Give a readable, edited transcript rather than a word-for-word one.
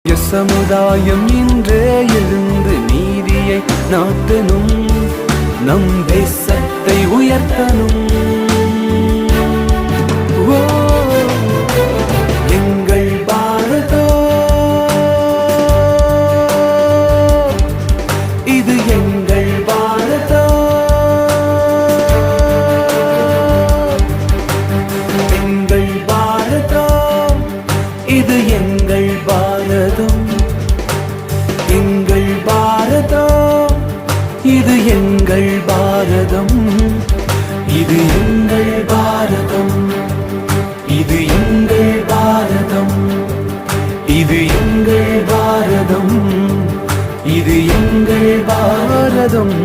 சமுதாயம் இன்றே எழுந்து நீதியை நாட்டனும், நம் தேசத்தை உயர்த்தனும். எங்கள் பாரதம், இது எங்கள் பாரதம். எங்கள் பாரதம், இது எங்கள் பாரதம். எங்கள் பாரதம், இது எங்கள் பாரதம். இது எங்கள் பாரதம், இது எங்கள் பாரதம். இது எங்கள் பாரதம், இது எங்கள் பாரதம்.